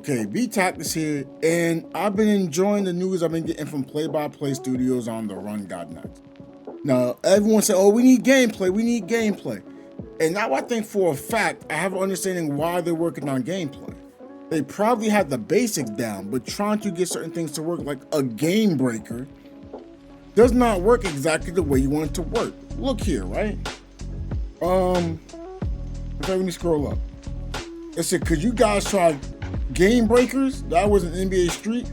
Okay, BTactics here, and I've been enjoying the news I've been getting from play-by-play studios on the run god nights. Now, everyone said, oh, we need gameplay. And now I think for a fact, I have an understanding why they're working on gameplay. They probably had the basics down, but trying to get certain things to work, like a game breaker, does not work exactly the way you want it to work. Look here, right? Okay, let me scroll up. It said, could you guys try Gamebreakers? That was an NBA Street.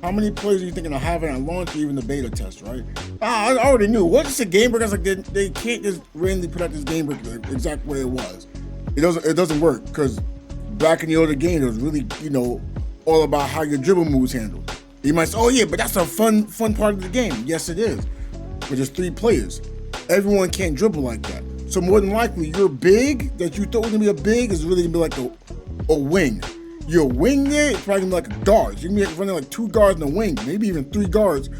How many players are you thinking of having at launch or even the beta test, right? I already knew. What's a Gamebreaker? I was like, they can't just randomly put out this Gamebreaker the exact way it was. It doesn't work, because back in the older game, it was really, all about how your dribble moves handled. You might say, oh yeah, but that's a fun part of the game. Yes, it is. But there's 3 players. Everyone can't dribble like that. So more than likely, your big that you thought was gonna be a big is really gonna be like a wing. Your wing there is probably gonna be like a guard. You're gonna be running like 2 guards and a wing, maybe even 3 guards.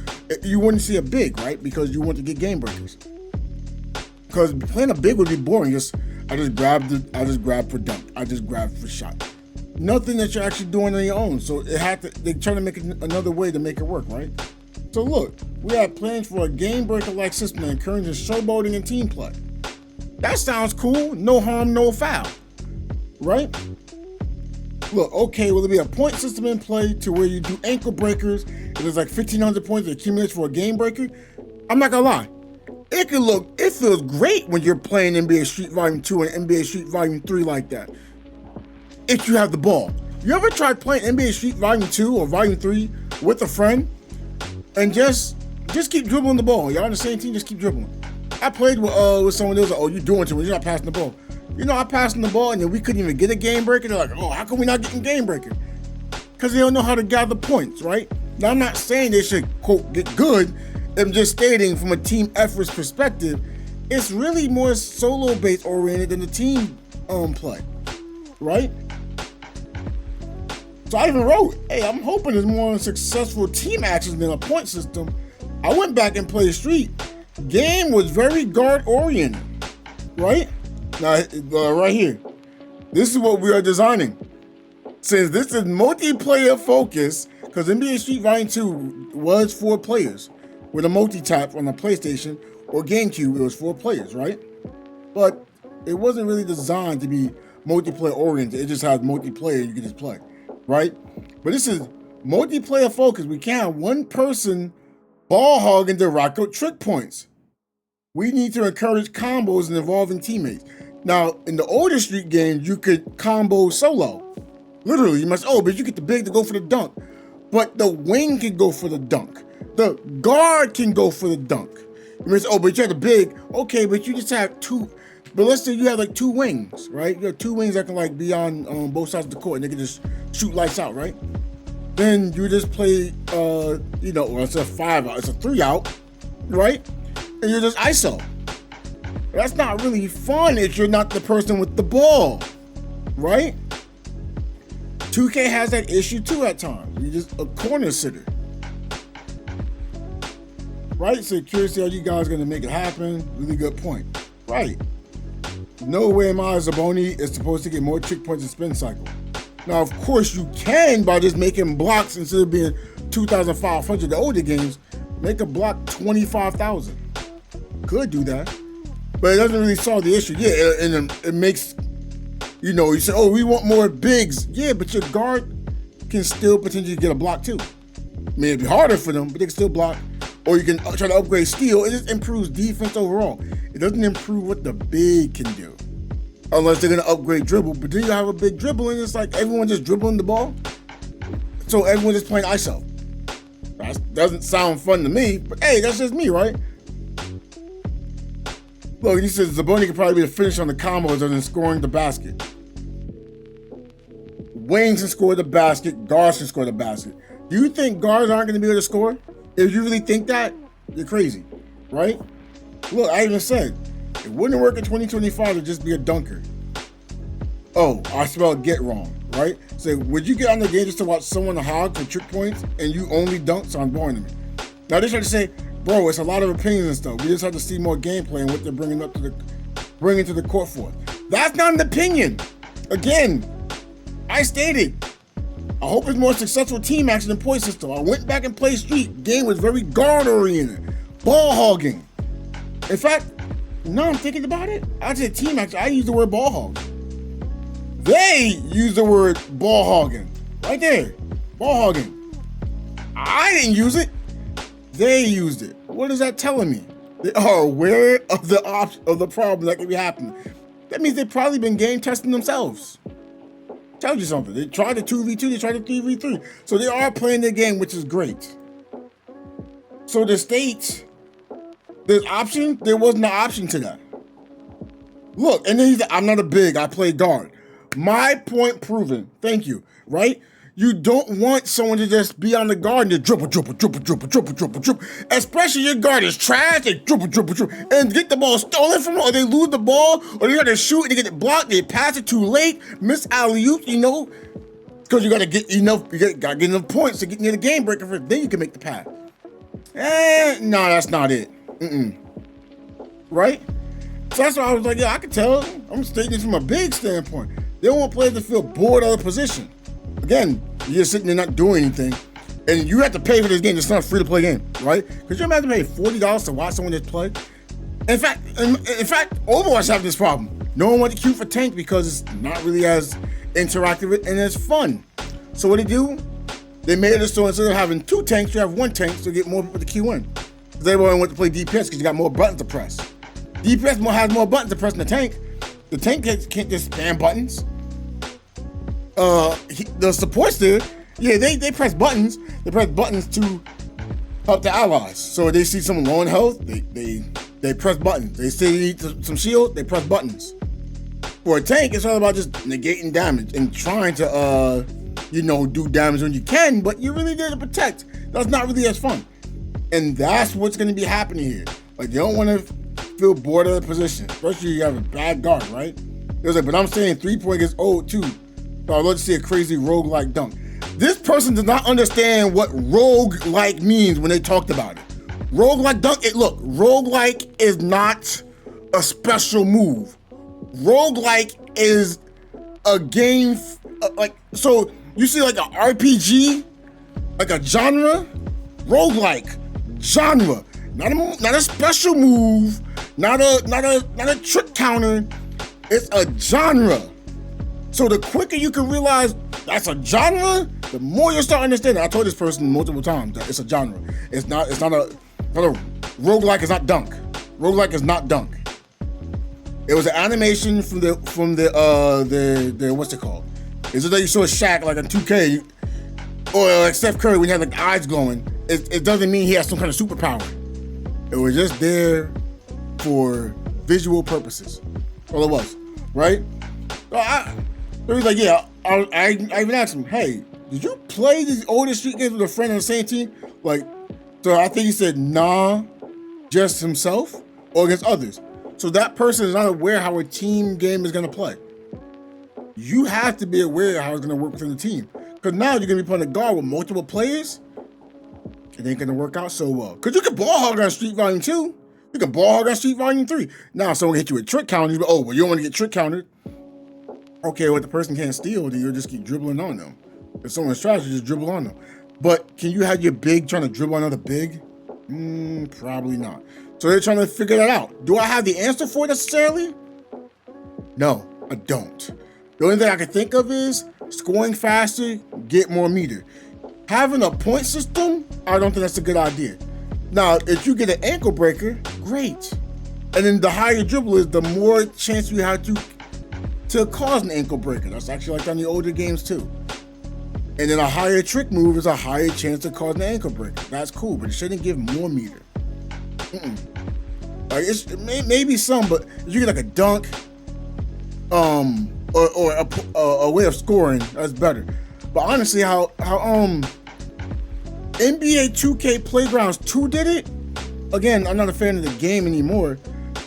You wouldn't see a big, right? Because you want to get game breakers. Because playing a big would be boring. I just grab for dunk. I just grab for shot. Nothing that you're actually doing on your own. So they try to make another way to make it work, right? So look, we have plans for a game breaker like system that encourages showboating and team play. That sounds cool. No harm, no foul, right? Look, okay, will there be a point system in play to where you do ankle breakers? If there's like 1,500 points that accumulates for a game breaker, I'm not gonna lie. It feels great when you're playing NBA Street Volume 2 and NBA Street Volume 3 like that. If you have the ball. You ever tried playing NBA Street Volume 2 or Volume 3 with a friend and just keep dribbling the ball? Y'all on the same team, just keep dribbling. I played with someone that was like, oh, you're doing too much, you're not passing the ball. I passing the ball and then we couldn't even get a game breaker. They're like, oh, how come we not getting game breaker? Because they don't know how to gather points, right? Now, I'm not saying they should, quote, get good. I'm just stating from a team efforts perspective, it's really more solo-based oriented than the team play, right? So I even wrote, hey, I'm hoping there's more successful team actions than a point system. I went back and played Street. Game was very guard-oriented, right? Now, right here, this is what we are designing. Since this is multiplayer focus, because NBA Street Volume 2 was 4 players with a multi-tap on the PlayStation or GameCube, it was 4 players, right? But it wasn't really designed to be multiplayer oriented. It just has multiplayer, you can just play, right? But this is multiplayer focus. We can't have one person ball hogging to rack up trick points. We need to encourage combos and involving teammates. Now, in the older Street games, you could combo solo. Literally, but you get the big to go for the dunk. But the wing can go for the dunk. The guard can go for the dunk. But you have the big, okay, but you just have 2. But let's say you have like 2 wings, right? You have 2 wings that can like be on both sides of the court and they can just shoot lights out, right? Then you just play, it's a 5 out, it's a 3 out, right? And you're just ISO. That's not really fun if you're not the person with the ball, right? 2K has that issue too at times. You're just a corner sitter, right? So curious how you guys are gonna make it happen. Really good point, right? No way am I, Zaboni, is supposed to get more trick points in spin cycle. Now, of course, you can by just making blocks instead of being 2,500. The older games make a block 25,000. Could do that. But it doesn't really solve the issue. Yeah, and it makes, you say, oh, we want more bigs. Yeah, but your guard can still potentially get a block too. I mean, it'd be harder for them, but they can still block. Or you can try to upgrade steal. It just improves defense overall. It doesn't improve what the big can do. Unless they're going to upgrade dribble. But then you have a big dribble and it's like everyone just dribbling the ball. So everyone just playing ISO. That doesn't sound fun to me, but hey, that's just me, right? Look, he says Zaboni could probably be the finish on the combos other than scoring the basket. Wings can score the basket, guards can score the basket. Do you think guards aren't going to be able to score? If you really think that, you're crazy, right? Look, I even said, it wouldn't work in 2025 to just be a dunker. Oh, I spelled get wrong, right? So would you get on the game just to watch someone hog for trick points and you only dunk? Sounds boring to me. Now they try to say, bro, it's a lot of opinions and stuff. We just have to see more gameplay and what they're bringing to the court for. That's not an opinion. Again, I stated, I hope it's more successful team action than point system. I went back and played Street. Game was very guard oriented, ball hogging. In fact, now I'm thinking about it, I said team action. I use the word ball hog. They use the word ball hogging. Right there, ball hogging. I didn't use it. They used it. What is that telling me? They are aware of the problem that could be happening. That means they've probably been game testing themselves. Tells you something. They tried the 2v2, they tried the 3v3. So they are playing the game, which is great. So the states, there's option, there wasn't an option to that. Look, and then he's like, I'm not a big, I play guard. My point proven. Thank you. Right? You don't want someone to just be on the guard and just dribble. Especially your guard is trash, they dribble, and get the ball stolen from them, or they lose the ball, or they gotta shoot and they get it blocked, they pass it too late, miss alley-oop, because you gotta get enough, gotta get enough points to get near the game breaker first, then you can make the pass. No, that's not it. Right? So that's why I was like, yeah, I can tell. I'm stating this from a big standpoint. They don't want players to feel bored out of position. Again, you're just sitting there not doing anything, and you have to pay for this game. It's not a free-to-play game, right? Because you have to pay $40 to watch someone just play. In fact, Overwatch have this problem. No one wants to queue for tank because it's not really as interactive and it's fun. So what they do? They made it so instead of having 2 tanks, you have 1 tank to get more people to queue in. Because everyone wants to play DPS because you got more buttons to press. DPS has more buttons to press than the tank. The tank can't just spam buttons. The supports there, yeah, they press buttons. They press buttons to help the allies. So they see someone low in health, they press buttons. They say they need some shield, they press buttons. For a tank, it's all about just negating damage and trying to, do damage when you can, but you're really there to protect. That's not really as fun. And that's what's going to be happening here. Like, you don't want to feel bored of the position, especially if you have a bad guard, right? It was like, but I'm saying 3-point gets old too. So I'd love to see a crazy roguelike dunk. This person does not understand what roguelike means when they talked about it. Roguelike dunk, roguelike is not a special move. Roguelike is a game, so you see like an RPG, like a genre, roguelike, genre. Not a special move, not a trick counter, it's a genre. So the quicker you can realize that's a genre, the more you'll start understanding. I told this person multiple times that it's a genre. It's not a roguelike is not dunk. Roguelike is not dunk. It was an animation from the what's it called? Is it that you saw Shaq like on 2K or like Steph Curry when he had like eyes glowing? It doesn't mean he has some kind of superpower. It was just there for visual purposes. All it was, right? So he was like, yeah, I even asked him, hey, did you play these older street games with a friend on the same team? So I think he said, nah, just himself or against others. So that person is not aware how a team game is gonna play. You have to be aware of how it's gonna work within the team. Because now you're gonna be playing a guard with multiple players. It ain't gonna work out so well. Because you can ball hog on Street Volume 2. You can ball hog on Street Volume 3. Now someone hit you with trick counters, you go, you don't want to get trick countered. Okay, well, the person can't steal, then you'll just keep dribbling on them. If someone's trash, you just dribble on them. But can you have your big trying to dribble another big? Probably not. So they're trying to figure that out. Do I have the answer for it necessarily? No, I don't. The only thing I can think of is scoring faster, get more meter. Having a point system, I don't think that's a good idea. Now, if you get an ankle breaker, great. And then the higher your dribble is, the more chance you have to cause an ankle breaker. That's actually like on the older games too. And then a higher trick move is a higher chance to cause an ankle breaker. That's cool, but it shouldn't give more meter. Like maybe some, but if you get like a dunk, or a way of scoring, that's better. But honestly, how NBA 2K Playgrounds 2 did it, again, I'm not a fan of the game anymore,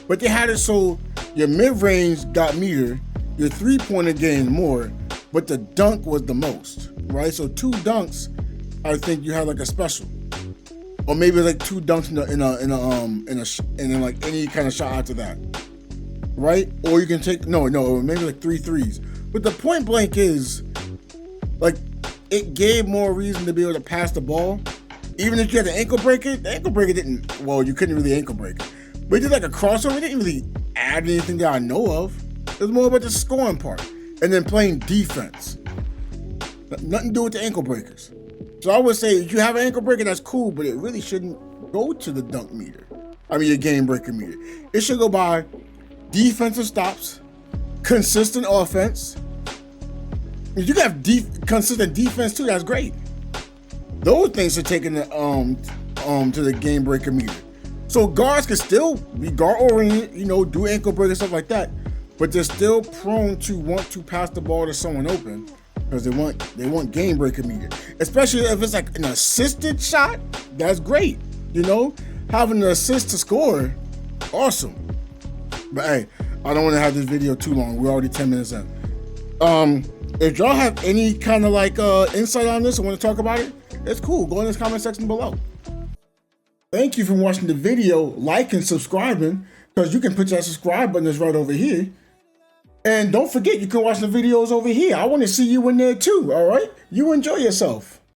but they had it so your mid-range got meter, your three-pointer gained more, but the dunk was the most, right? So 2 dunks, I think you had like a special, or maybe like 2 dunks in then like any kind of shot after that, right? Or you can take maybe like 3 threes. But the point blank is, like, it gave more reason to be able to pass the ball. Even if you had the ankle breaker didn't, well, you couldn't really ankle break it. But it did like a crossover, it didn't really add anything that I know of. It was more about the scoring part. And then playing defense. Nothing to do with the ankle breakers. So I would say if you have an ankle breaker, that's cool, but it really shouldn't go to the dunk meter. I mean, your game breaker meter. It should go by defensive stops, consistent offense. If you have consistent defense too, that's great. Those things are taken to the game breaker meter. So guards can still be guard oriented, you know, do ankle breaker stuff like that, but they're still prone to want to pass the ball to someone open because they want game breaker meter. Especially if it's like an assisted shot, that's great. You know, having an assist to score, awesome. But hey, I don't want to have this video too long. We're already 10 minutes in. If y'all have any kind of like insight on this or want to talk about it, it's cool. Go in this comment section below. Thank you for watching the video. Like and subscribing, because you can put that subscribe button that's right over here. And don't forget, you can watch the videos over here. I want to see you in there too, all right? You enjoy yourself.